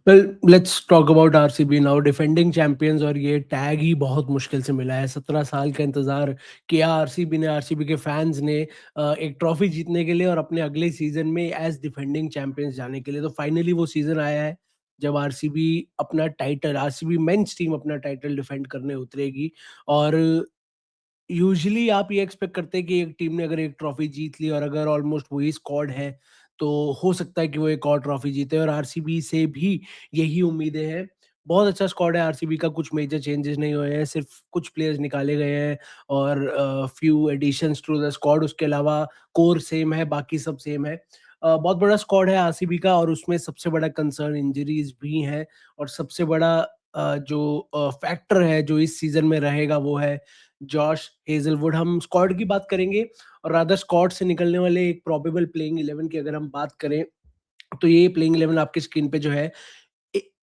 Well, let's talk about RCB now, defending champions, और ये tag ही बहुत मुश्किल से मिला है। 17 साल का इंतजार किया आरसीबी ने, आरसीबी के फैंस ने, एक ट्रॉफी जीतने के लिए और अपने अगले सीजन में एज डिफेंडिंग चैंपियंस जाने के लिए। तो फाइनली वो सीजन आया है जब आरसीबी अपना टाइटल, आरसीबी मेंस टीम अपना टाइटल डिफेंड करने उतरेगी। और यूजुअली आप ये एक्सपेक्ट करते हैं कि एक टीम ने अगर एक ट्रॉफी जीत ली और अगर ऑलमोस्ट वही स्क्वाड है, तो हो सकता है कि वो एक और ट्रॉफी जीते, और आरसीबी से भी यही उम्मीदें हैं। बहुत अच्छा स्क्वाड है आरसीबी का, कुछ मेजर चेंजेस नहीं हुए हैं, सिर्फ कुछ प्लेयर्स निकाले गए हैं और few additions to the squad. उसके अलावा कोर सेम है, बाकी सब सेम है। बहुत बड़ा स्क्वाड है आरसीबी का, और उसमें सबसे बड़ा कंसर्न इंजरीज भी है। और सबसे बड़ा जो फैक्टर है जो इस सीजन में रहेगा वो है जॉश हेजलवुड। हम स्क्वाड की बात करेंगे, और रादर स्क्वाड से निकलने वाले एक प्रोबेबल प्लेइंग 11 की अगर हम बात करें, तो ये प्लेइंग 11 आपकी स्क्रीन पे जो है,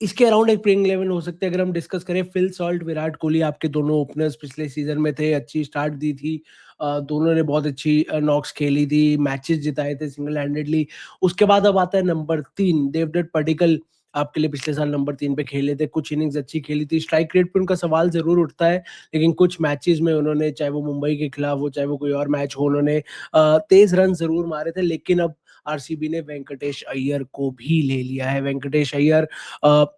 इसके अराउंड एक प्लेइंग 11 हो सकते हैं। अगर हम डिस्कस करें, फिल सॉल्ट, विराट कोहली आपके दोनों ओपनर्स पिछले सीजन में थे, अच्छी स्टार्ट दी थी। दोनों ने बहुत अच्छी नॉक्स खेली थी, मैचेस जिताए थे सिंगल हैंडेडली। उसके बाद अब आता है नंबर 3, देवदत्त पडिक्कल। आपके लिए पिछले साल नंबर 3 पे खेले थे, कुछ इनिंग्स अच्छी खेली थी। स्ट्राइक रेट पे उनका सवाल जरूर उठता है, लेकिन कुछ मैचेस में उन्होंने, चाहे वो मुंबई के खिलाफ हो चाहे वो कोई और मैच हो, उन्होंने तेज रन जरूर मारे थे। लेकिन अब आरसीबी ने वेंकटेश अय्यर को भी ले लिया है। वेंकटेश अय्यर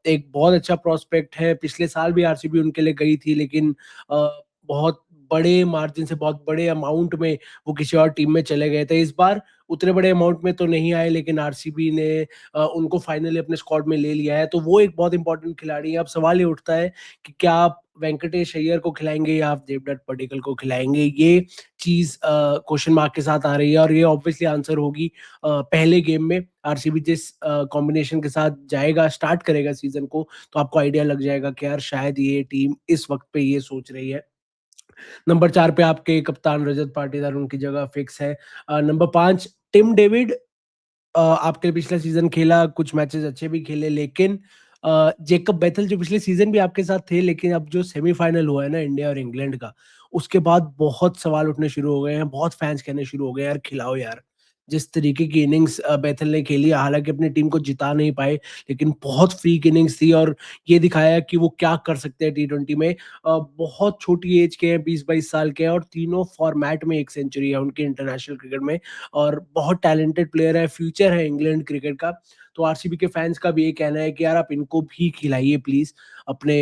एक बहुत अच्छा प्रोस्पेक्ट है। पिछले साल भी आरसीबी उनके लिए गई थी, लेकिन बहुत बड़े मार्जिन से, बहुत बड़े अमाउंट में वो किसी और टीम में चले गए थे। इस बार उतने बड़े अमाउंट में तो नहीं आए, लेकिन आरसीबी ने उनको फाइनली अपने स्क्वाड में ले लिया है, तो वो एक बहुत इंपॉर्टेंट खिलाड़ी है। अब सवाल ये उठता है कि क्या आप वेंकटेश अय्यर को खिलाएंगे या आप देवदत्त पडिक्कल को खिलाएंगे। ये चीज क्वेश्चन मार्क के साथ आ रही है, और ये ऑब्वियसली आंसर होगी पहले गेम में। आरसीबी जिस कॉम्बिनेशन के साथ जाएगा, स्टार्ट करेगा सीजन को, तो आपको आइडिया लग जाएगा कि यार शायद ये टीम इस वक्त पे ये सोच रही है। नंबर 4 पे आपके कप्तान रजत पाटीदार, उनकी जगह फिक्स है। नंबर 5 टिम डेविड, आपके पिछले सीजन खेला, कुछ मैचेस अच्छे भी खेले, लेकिन जेकब बेथल जो पिछले सीजन भी आपके साथ थे, लेकिन अब जो सेमीफाइनल हुआ है ना इंडिया और इंग्लैंड का, उसके बाद बहुत सवाल उठने शुरू हो गए हैं। बहुत फैंस कहने शुरू हो गए यार खिलाओ यार। जिस तरीके की इनिंग्स बेथल ने खेली, हालांकि अपनी टीम को जिता नहीं पाए, लेकिन बहुत फ्रीक इनिंग्स थी, और ये दिखाया कि वो क्या कर सकते हैं टी20 में। बहुत छोटी एज के हैं, 20-22 साल के हैं, और तीनों फॉर्मेट में एक सेंचुरी है उनकी इंटरनेशनल क्रिकेट में, और बहुत टैलेंटेड प्लेयर है, फ्यूचर है इंग्लैंड क्रिकेट का। तो आरसीबी के फैंस का भी ये कहना है कि यार आप इनको भी खिलाइए प्लीज अपने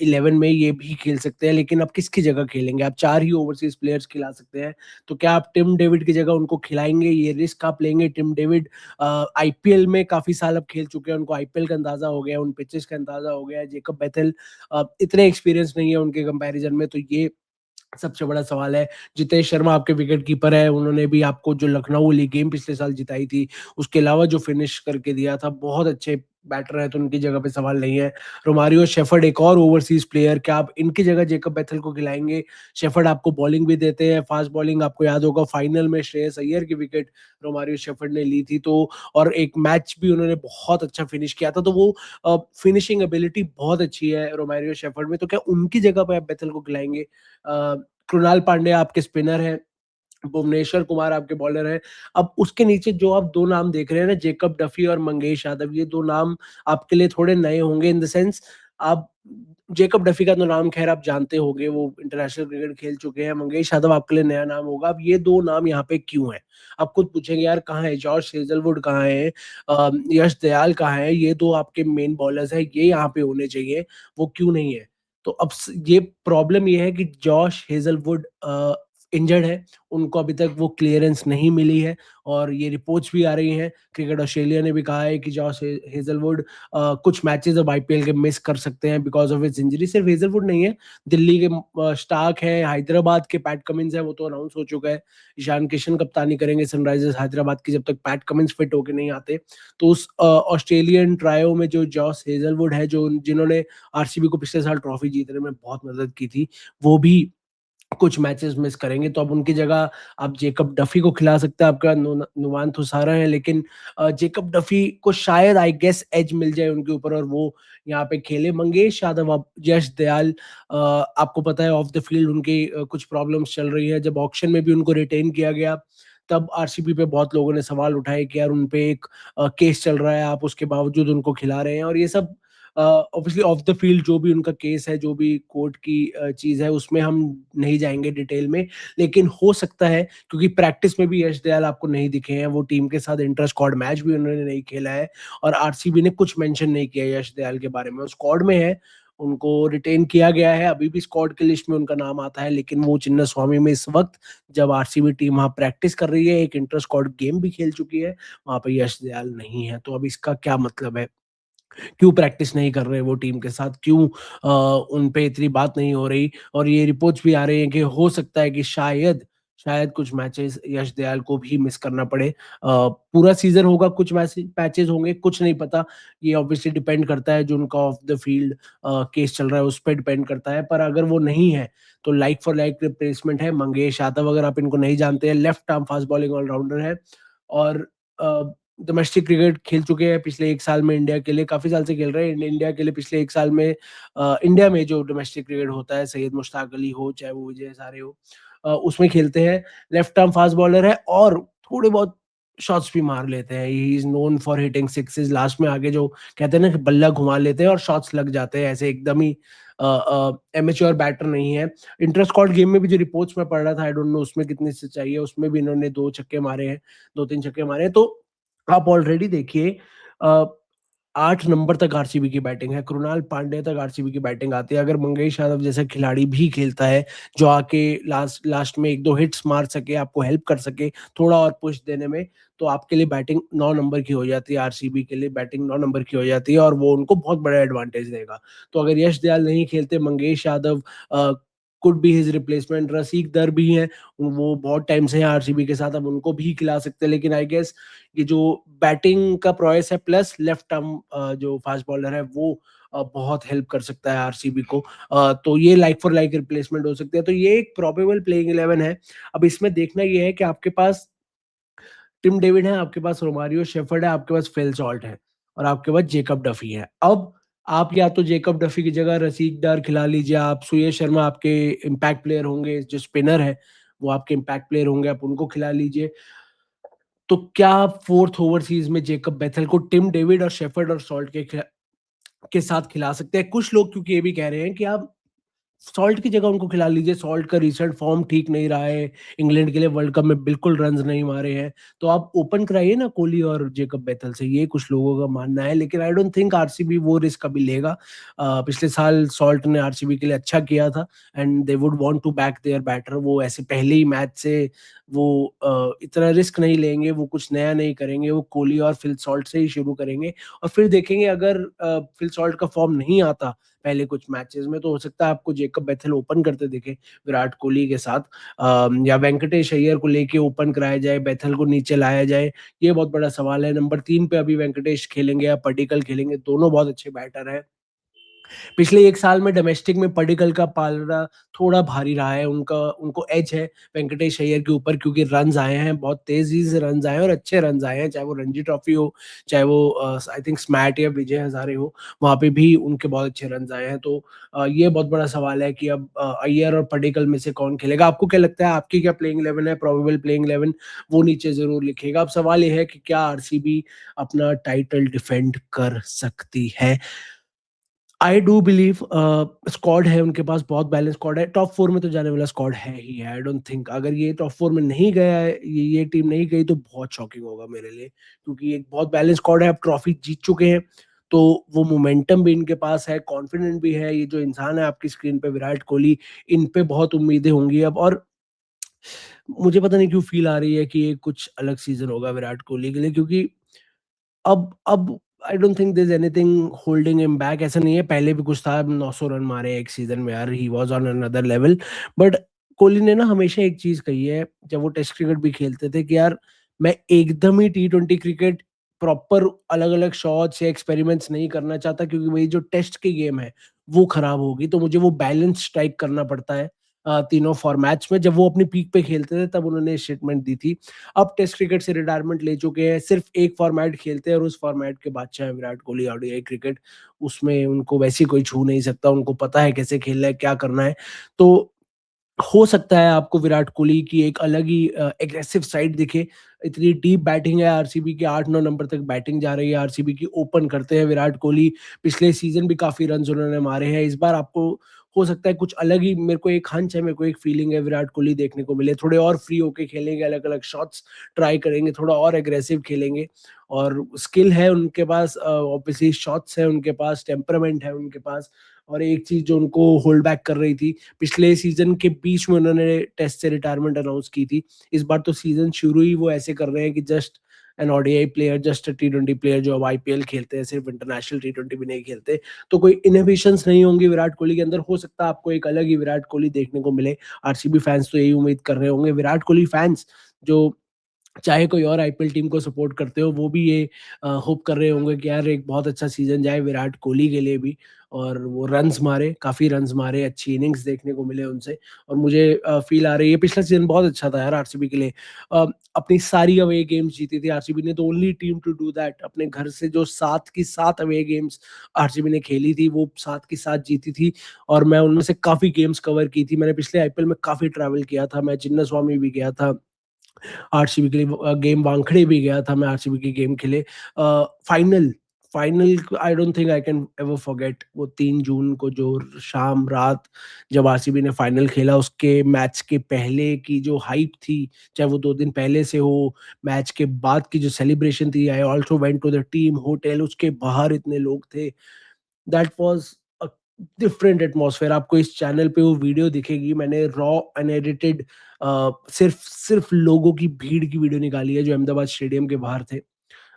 11 में, ये भी खेल सकते हैं। लेकिन आप किसकी जगह खेलेंगे? आप 4 ही ओवरसीज प्लेयर्स खिला सकते हैं, तो क्या आप टिम डेविड की जगह उनको खिलाएंगे? ये रिस्क आप लेंगे? टिम डेविड आईपीएल में काफी साल अब खेल चुके हैं, उनको आईपीएल का अंदाजा हो गया, उन पिचेस का अंदाजा हो गया है। जेकब बेथल इतने एक्सपीरियंस नहीं है उनके कंपैरिजन में, तो ये सबसे बड़ा सवाल है। जितेश शर्मा आपके विकेट कीपर है, उन्होंने भी आपको जो लखनऊ वाली गेम पिछले साल जिताई थी, उसके अलावा जो फिनिश करके दिया था, बहुत अच्छे बैटर है, तो उनकी जगह पे सवाल नहीं है। रोमारियो शेफर्ड एक और ओवरसीज प्लेयर, क्या आप इनकी जगह जेकब बेथल को खिलाएंगे? शेफर्ड आपको बॉलिंग भी देते हैं, फास्ट बॉलिंग। आपको याद होगा फाइनल में श्रेयस अय्यर की विकेट रोमारियो शेफर्ड ने ली थी, तो और एक मैच भी उन्होंने बहुत अच्छा फिनिश किया था, तो वो फिनिशिंग एबिलिटी बहुत अच्छी है रोमारियो शेफर्ड में। तो क्या उनकी जगह पे आप बेथल को खिलाएंगे? कृणाल पांडे आपके स्पिनर हैं, भुवनेश्वर कुमार आपके बॉलर हैं। अब उसके नीचे जो आप दो नाम देख रहे हैं ना, जेकब डफी और मंगेश यादव, ये दो नाम आपके लिए थोड़े नए होंगे, इन द सेंस आप जेकब डफी का तो नाम खैर आप जानते होंगे, वो इंटरनेशनल क्रिकेट खेल चुके हैं। मंगेश यादव आपके लिए नया नाम होगा। अब ये दो नाम यहाँ पे क्यों है? आप खुद पूछेंगे यार कहाँ है जॉश हेजलवुड, कहाँ है यश दयाल, कहाँ है? ये दो आपके मेन बॉलर्स हैं, ये यहाँ पे होने चाहिए, वो क्यों नहीं है? तो अब ये प्रॉब्लम ये है कि जॉश हेजलवुड इंजर्ड है, उनको अभी तक वो क्लियरेंस नहीं मिली है, और ये रिपोर्ट्स भी आ रही हैं। क्रिकेट ऑस्ट्रेलिया ने भी कहा है कि जॉश हेजलवुड कुछ मैचेस अब आईपीएल के मिस कर सकते हैं बिकॉज ऑफ इट्स इंजरी। सिर्फ हेजलवुड नहीं है, दिल्ली के स्टार्क है, हैदराबाद के पैट कमिंस है, वो तो अनाउंस हो चुका है। ईशान किशन कप्तानी करेंगे सनराइजर्स हैदराबाद की, जब तक पैट कमिंस फिट होके नहीं आते। तो उस ऑस्ट्रेलियन ट्रायो में जो जॉश हेजलवुड है, जो जिन्होंने आरसीबी को पिछले साल ट्रॉफी जीतने में बहुत मदद की थी, वो भी कुछ मैचेस मिस करेंगे। तो अब उनकी जगह आप जेकब डफी को खिला सकते हैं, आपका नुमान थुसारा है, लेकिन जेकब डफी को शायद आई गेस एज मिल जाए उनके ऊपर, और वो यहाँ पे खेले। मंगेश यादव, अब यश दयाल, आपको पता है ऑफ द फील्ड उनकी कुछ प्रॉब्लम्स चल रही है, जब ऑक्शन में भी उनको रिटेन किया गया तब आरसीबी पे बहुत लोगों ने सवाल उठाए कि यार उन पे एक केस चल रहा है, आप उसके बावजूद उनको खिला रहे हैं, और ये सब ऑब्वियसली ऑफ द फील्ड जो भी उनका केस है, जो भी कोर्ट की चीज़ है, उसमें हम नहीं जाएँगे डिटेल में। लेकिन हो सकता है, क्योंकि प्रैक्टिस में भी यश दयाल आपको नहीं दिखे हैं, वो टीम के साथ इंटर स्क्वाड मैच भी उन्होंने नहीं खेला है, और आरसीबी ने कुछ मेंशन नहीं किया यश दयाल के बारे में। वो स्क्वाड में है, उनको रिटेन किया गया है, अभी भी स्क्वाड की लिस्ट में उनका नाम आता है, लेकिन वो चिन्नास्वामी में इस वक़्त, जब आरसीबी टीम वहाँ प्रैक्टिस कर रही है, एक इंटर स्क्वाड गेम भी खेल चुकी है, वहाँ पे यश दयाल नहीं है। तो अब इसका क्या मतलब है? क्यों प्रैक्टिस नहीं कर रहे वो टीम के साथ? क्यों उन पे इतनी बात नहीं हो रही? और ये रिपोर्ट्स भी आ रही हैं कि हो सकता है कि शायद कुछ मैचेस यश दयाल को भी मिस करना पड़े। पूरा सीज़न होगा, कुछ मैचेस होंगे, कुछ नहीं पता। ये ऑब्वियसली डिपेंड करता है, जो उनका ऑफ द फील्ड केस चल रहा है, उस पे डिपेंड करता है। पर अगर वो नहीं है, तो लाइक फॉर लाइक रिप्लेसमेंट है मंगेश यादव, अगर आप इनको नहीं जानते हैं, left arm fast bowling allrounder है, और अ, डोमेस्टिक क्रिकेट खेल चुके हैं पिछले 1 साल में इंडिया के लिए, काफ़ी साल से खेल रहे हैं इंडिया के लिए। पिछले 1 साल में इंडिया में जो डोमेस्टिक क्रिकेट होता है, सैयद मुश्ताक अली हो, चाहे वो विजय हज़ारे हो, उसमें खेलते हैं। लेफ्ट आर्म फास्ट बॉलर है, और थोड़े बहुत शॉट्स भी मार लेते हैं। He is known for hitting sixes, last में आगे जो कहते हैं ना कि बल्ला घुमा लेते हैं और शॉट्स लग जाते हैं, ऐसे एकदम ही एमेच्योर बैटर नहीं है। इंटर स्क्वाड गेम में भी जो रिपोर्ट्स मैं पढ़ रहा था, आई डोंट नो उसमें कितनी सच्चाई है, उसमें भी इन्होंने 2 छक्के मारे हैं, 2-3 छक्के मारे हैं। तो आप ऑलरेडी देखिए, अ, 8 नंबर तक आरसीबी की बैटिंग है, कृणाल पांड्या तक आरसीबी की बैटिंग आती है। अगर मंगेश यादव जैसा खिलाड़ी भी खेलता है, जो आके लास्ट लास्ट में 1-2 हिट्स मार सके, आपको हेल्प कर सके, थोड़ा और पुश देने में, तो आपके लिए बैटिंग 9 नंबर की हो जाती है, आरसीबी के लिए बैटिंग 9 नंबर की हो जाती है, और वो उनको बहुत बड़ा एडवांटेज देगा। तो अगर यश दयाल नहीं खेलते, Mangesh Yadav could be his replacement, Rasik Dar भी हैं, वो बहुत टाइम से हैं आरसीबी के साथ, अब उनको भी खिला सकते हैं। लेकिन आई गेस ये जो बैटिंग का प्रॉयस है, प्लस लेफ्ट आर्म जो फास्ट बॉलर है, वो बहुत हेल्प कर सकता है आरसीबी को। तो ये लाइक फॉर लाइक रिप्लेसमेंट हो सकती है। तो ये एक प्रोबेबल प्लेइंग 11 है। अब इसमें देखना ये है कि आपके पास टिम डेविड है, आपके पास रोमारियो शेफर्ड है, आपके पास फिल सॉल्ट है, और आपके पास जेकब डफी है। अब आप या तो जेकब डफी की जगह रसीक डार खिला लीजिए, आप सुयश शर्मा आपके इम्पैक्ट प्लेयर होंगे, जो स्पिनर है वो आपके इम्पैक्ट प्लेयर होंगे, आप उनको खिला लीजिए। तो क्या आप फोर्थ ओवरसीज में जेकब बेथल को टिम डेविड और शेफर्ड और सॉल्ट के साथ खिला सकते हैं? कुछ लोग क्योंकि ये भी कह रहे हैं कि आप सॉल्ट की जगह उनको खिला लीजिए, सॉल्ट का रिसेंट फॉर्म ठीक नहीं रहा है, इंग्लैंड के लिए वर्ल्ड कप में बिल्कुल रन्स नहीं मारे हैं, तो आप ओपन कराइए ना कोहली और जेकब बेथल से, ये कुछ लोगों का मानना है। लेकिन आई डोंट थिंक आरसीबी वो रिस्क कभी लेगा। पिछले साल सॉल्ट ने आरसीबी के लिए अच्छा किया था, and they would want to back their batter. वो ऐसे पहले ही मैच से वो इतना रिस्क नहीं लेंगे, वो कुछ नया नहीं करेंगे, वो कोहली और फिल सॉल्ट से ही शुरू करेंगे, और फिर देखेंगे अगर फिल सॉल्ट का फॉर्म नहीं आता पहले कुछ मैचेस में, तो हो सकता है आपको जेकब बेथल ओपन करते दिखे विराट कोहली के साथ, या वेंकटेश अय्यर को लेके ओपन कराया जाए, बेथल को नीचे लाया जाए। ये बहुत बड़ा सवाल है। नंबर 3 पे अभी वेंकटेश खेलेंगे या पडिक्कल खेलेंगे, दोनों बहुत अच्छे बैटर हैं। पिछले 1 साल में डोमेस्टिक में पडिक्कल का पालना थोड़ा भारी रहा है, उनका उनको एज है वेंकटेश अय्यर के ऊपर, क्योंकि रन्स आए हैं, बहुत तेज़ी से रन्स आए हैं और अच्छे रन्स आए हैं, चाहे वो रणजी ट्रॉफी हो, चाहे वो आई थिंक स्मैट या विजय हज़ारे हो, वहाँ पे भी उनके बहुत अच्छे रन्स आए हैं। तो ये बहुत बड़ा सवाल है कि अब अय्यर और पडिक्कल में से कौन खेलेगा? आपको क्या लगता है, आपकी क्या प्लेइंग 11 है, प्रोबेबल प्लेइंग 11, वो नीचे ज़रूर लिखिएगा। अब सवाल ये है कि क्या आरसीबी अपना टाइटल डिफेंड कर सकती है? आई डू बिलीव स्क्वाड है उनके पास, बहुत बैलेंस स्क्वाड है, टॉप 4 में तो जाने वाला स्क्वाड है ही है। आई डोंट थिंक अगर ये टॉप 4 में नहीं गया है, ये टीम नहीं गई, तो बहुत शॉकिंग होगा मेरे लिए, क्योंकि एक बहुत बैलेंस स्क्वाड है, अब ट्रॉफी जीत चुके हैं, तो वो मोमेंटम भी इनके पास है, कॉन्फिडेंट भी है। ये जो इंसान है आपकी स्क्रीन पे विराट कोहली, इन पे बहुत उम्मीदें होंगी अब, और मुझे पता नहीं क्यों फील आ रही है कि ये कुछ अलग सीजन होगा विराट कोहली के लिए, क्योंकि अब I don't think there is anything holding him back. ऐसा नहीं है, पहले भी कुछ था, 900 रन मारे एक सीजन में यार, he was on another level. But Kohli ने ना हमेशा एक चीज कही है, जब वो टेस्ट क्रिकेट भी खेलते थे, कि यार मैं एकदम ही टी20 क्रिकेट प्रॉपर अलग अलग शॉट्स या एक्सपेरिमेंट्स नहीं करना चाहता, क्योंकि वही जो टेस्ट की गेम है वो खराब होगी, तो मुझे वो बैलेंस स्ट्राइक करना पड़ता है तीनों फॉर्मेट्स में। जब वो अपनी पीक पे खेलते थे तब उन्होंने स्टेटमेंट दी थी। अब टेस्ट क्रिकेट से रिटायरमेंट ले चुके हैं, सिर्फ एक फॉर्मेट खेलते हैं, और उस फॉर्मेट के बादशाह हैं विराट कोहली, ओडीआई क्रिकेट। उसमें उनको वैसे कोई छू नहीं सकता, उनको पता है कैसे खेलना है, क्या करना है। तो हो सकता है आपको विराट कोहली की एक अलग ही एग्रेसिव साइड दिखे। इतनी डीप बैटिंग है आरसीबी की, 8-9 नंबर तक बैटिंग जा रही है आरसीबी की, ओपन करते हैं विराट कोहली। पिछले सीज़न भी काफ़ी रन्स उन्होंने मारे हैं। इस बार आपको हो सकता है कुछ अलग ही, मेरे को एक हंच है, मेरे को एक फीलिंग है विराट कोहली देखने को मिले। थोड़े और फ्री होके खेलेंगे, अलग-अलग शॉट्स ट्राई करेंगे, थोड़ा और एग्रेसिव खेलेंगे और स्किल है उनके पास, ऑब्वियसली शॉट्स है उनके पास, टेम्परामेंट है उनके पास। और एक चीज़ जो उनको होल्ड बैक कर रही थी, पिछले सीजन के बीच में उन्होंने टेस्ट से रिटायरमेंट अनाउंस की थी। इस बार तो सीजन शुरू ही वो ऐसे कर रहे हैं कि just an ODI player, just a T20 player जो अब आईपीएल खेलते हैं, सिर्फ इंटरनेशनल टी20 भी नहीं खेलते। तो कोई इनोवेशंस नहीं होंगी विराट कोहली के अंदर। हो सकता है आपको एक अलग ही विराट कोहली देखने को मिले। आरसीबी फैंस तो यही उम्मीद कर रहे होंगे। विराट कोहली फैंस जो चाहे कोई और आईपीएल टीम को सपोर्ट करते हो, वो भी ये होप कर रहे होंगे कि यार एक बहुत अच्छा सीजन जाए विराट कोहली के लिए भी, और वो रन्स मारे, काफ़ी रन्स मारे, अच्छी इनिंग्स देखने को मिले उनसे। और मुझे फ़ील आ रही है पिछला सीज़न बहुत अच्छा था यार आरसीबी के लिए। अ, अपनी सारी अवे गेम्स जीती थी आरसीबी ने, the only team to do that. अपने घर से जो 7 की 7 अवे गेम्स आरसीबी ने खेली थी, वो 7 की 7 जीती थी। और मैं उनमें से काफ़ी गेम्स कवर की थी। मैंने पिछले आईपीएल में काफ़ी ट्रैवल किया था, मैं चिन्नास्वामी भी गया था। आरसीबी के लिए गेम वानखेड़े भी गया था मैं आरसीबी की गेम के लिए। Final final I don't think I can ever forget वो 3 जून को जो शाम रात जब आरसीबी ने फाइनल खेला, उसके मैच के पहले की जो हाइप थी, चाहे वो 2 दिन पहले से हो, मैच के बाद की जो सेलिब्रेशन थी, I also went to the team hotel, उसके बाहर इतने लोग थे, that was a different atmosphere. आपको इस चैनल पे वो वीडियो दिखेगी, मैंने रॉ अनएडिटेड सिर्फ सिर्फ लोगों की भीड़ की वीडियो निकाली है जो अहमदाबाद स्टेडियम के बाहर थे।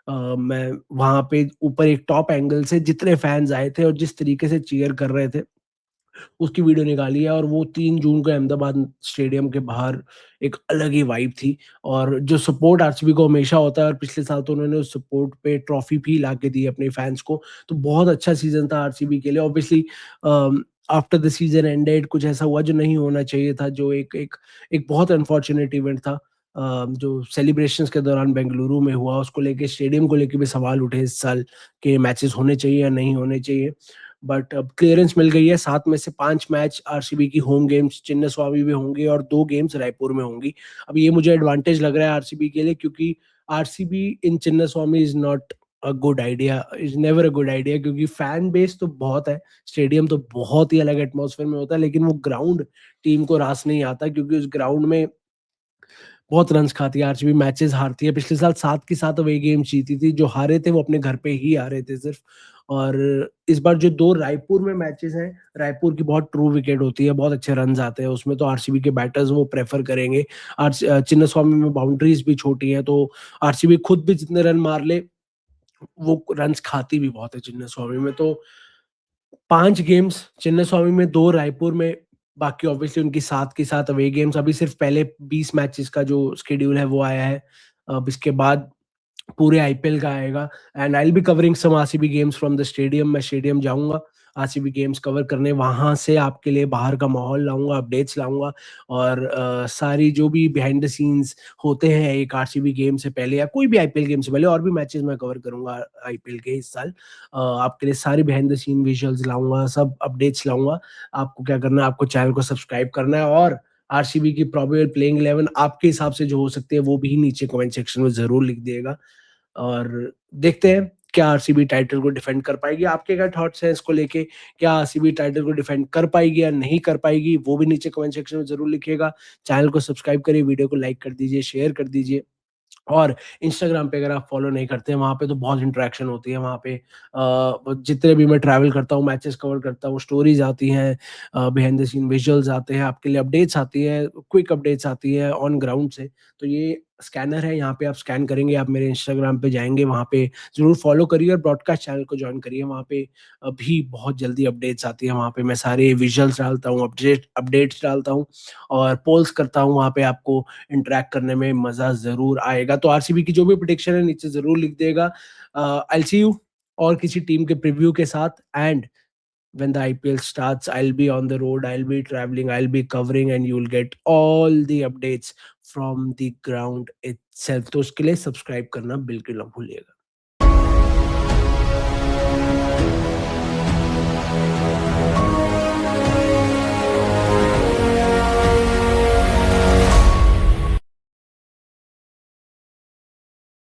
मैं वहाँ पे ऊपर एक टॉप एंगल से जितने फैन्स आए थे और जिस तरीके से चीयर कर रहे थे, उसकी वीडियो निकाली है। और वो 3 जून को अहमदाबाद स्टेडियम के बाहर एक अलग ही वाइब थी। और जो सपोर्ट आरसीबी को हमेशा होता है, और पिछले साल तो उन्होंने उस सपोर्ट पे ट्रॉफी भी ला के दी अपने फैंस को। तो बहुत अच्छा सीज़न था आरसीबी के लिए। Obviously after the season ended कुछ ऐसा हुआ जो नहीं होना चाहिए था, जो एक एक एक बहुत अनफॉर्च्यूनेट इवेंट था। जो सेलिब्रेशंस के दौरान बेंगलुरु में हुआ, उसको लेके, स्टेडियम को लेके भी सवाल उठे इस साल के मैचेस होने चाहिए या नहीं होने चाहिए। बट अब क्लियरेंस मिल गई है। 7 में से 5 मैच आरसीबी की होम गेम्स चिन्नास्वामी में होंगी और 2 गेम्स रायपुर में होंगी। अब ये मुझे एडवांटेज लग रहा है आरसीबी के लिए, क्योंकि RCB in Chinnaswamy is not a good idea, is never a good idea, क्योंकि फैन बेस तो बहुत है, स्टेडियम तो बहुत ही अलग एटमॉस्फेयर में होता है, लेकिन वो ग्राउंड टीम को रास नहीं आता, क्योंकि उस ग्राउंड में बहुत रन्स खाती है आरसीबी, मैचेस हारती है। पिछले साल 7 की 7 अवे गेम्स जीती थी, जो हारे थे वो अपने घर पे ही हारे थे सिर्फ। और इस बार जो 2 रायपुर में मैचेस हैं, रायपुर की बहुत ट्रू विकेट होती है, बहुत अच्छे रन्स आते हैं उसमें, तो आरसीबी के बैटर्स वो प्रेफर करेंगे। चिन्नास्वामी में बाउंड्रीज भी छोटी हैं, तो आरसीबी खुद भी जितने रन मार ले, वो रन्स खाती भी बहुत है चिन्नास्वामी में। तो 5 गेम्स चिन्नास्वामी में, 2 रायपुर में, बाकी ऑब्वियसली उनकी 7 की 7 अवे गेम्स। अभी सिर्फ पहले 20 मैचेस का जो शेड्यूल है वो आया है। अब इसके बाद पूरे आईपीएल का आएगा। And I will be covering some RCB games from the stadium. मैं स्टेडियम जाऊँगा, आरसीबी गेम्स कवर करने, वहाँ से आपके लिए बाहर का माहौल लाऊँगा, अपडेट्स लाऊँगा। और सारी जो भी बिहाइंड द सीन्स होते हैं एक आरसीबी गेम से पहले या कोई भी आईपीएल गेम से पहले, और भी मैचेस मैं कवर करूँगा आईपीएल के इस साल। आपके लिए सारी बिहाइंड द सीन विजुअल्स लाऊँगा, सब अपडेट्स लाऊँगा। आपको क्या करना है, आपको चैनल को सब्सक्राइब करना है, और आरसीबी की प्रोबेबल प्लेइंग 11 आपके हिसाब से जो हो सकती है वो भी नीचे कमेंट सेक्शन में ज़रूर लिख दिएगा। और देखते हैं क्या आरसीबी टाइटल को डिफेंड कर पाएगी। आपके क्या थॉट्स हैं इसको लेके? क्या आरसीबी टाइटल को डिफेंड कर पाएगी या नहीं कर पाएगी? वो भी नीचे कमेंट सेक्शन में ज़रूर लिखिएगा। चैनल को सब्सक्राइब करिए, वीडियो को लाइक कर दीजिए, शेयर कर दीजिए। और इंस्टाग्राम पे अगर आप फॉलो नहीं करते हैं, वहाँ पे तो बहुत इंटरेक्शन होती है वहाँ पे। जितने भी मैं ट्रैवल करता हूँ, मैचेस कवर करता हूँ, स्टोरीज आती हैं, बिहाइंड द सीन विजुअल्स आते हैं, आपके लिए अपडेट्स आती है, क्विक अपडेट्स आती है ऑन ग्राउंड से। तो ये स्कैनर है, यहाँ पे आप स्कैन करेंगे, आप मेरे इंस्टाग्राम पे जाएंगे, वहाँ पे ज़रूर फॉलो करिए और ब्रॉडकास्ट चैनल को ज्वाइन करिए। वहाँ पे भी बहुत जल्दी अपडेट्स आती है, वहाँ पे मैं सारे विजुअल्स डालता हूँ, अपडेट्स डालता हूँ और पोल्स करता हूँ। वहाँ पे आपको इंटरैक्ट करने में मज़ा ज़रूर आएगा। तो आरसीबी की जो भी प्रेडिक्शन है नीचे ज़रूर लिख देगा। आई विल सी यू और किसी टीम के प्रीव्यू के साथ। And when the IPL starts, I'll be on the road, I'll be traveling, I'll be covering, and you'll get all the updates from the ground itself. तो उसके लिए subscribe करना बिल्कुल ना भूलिएगा।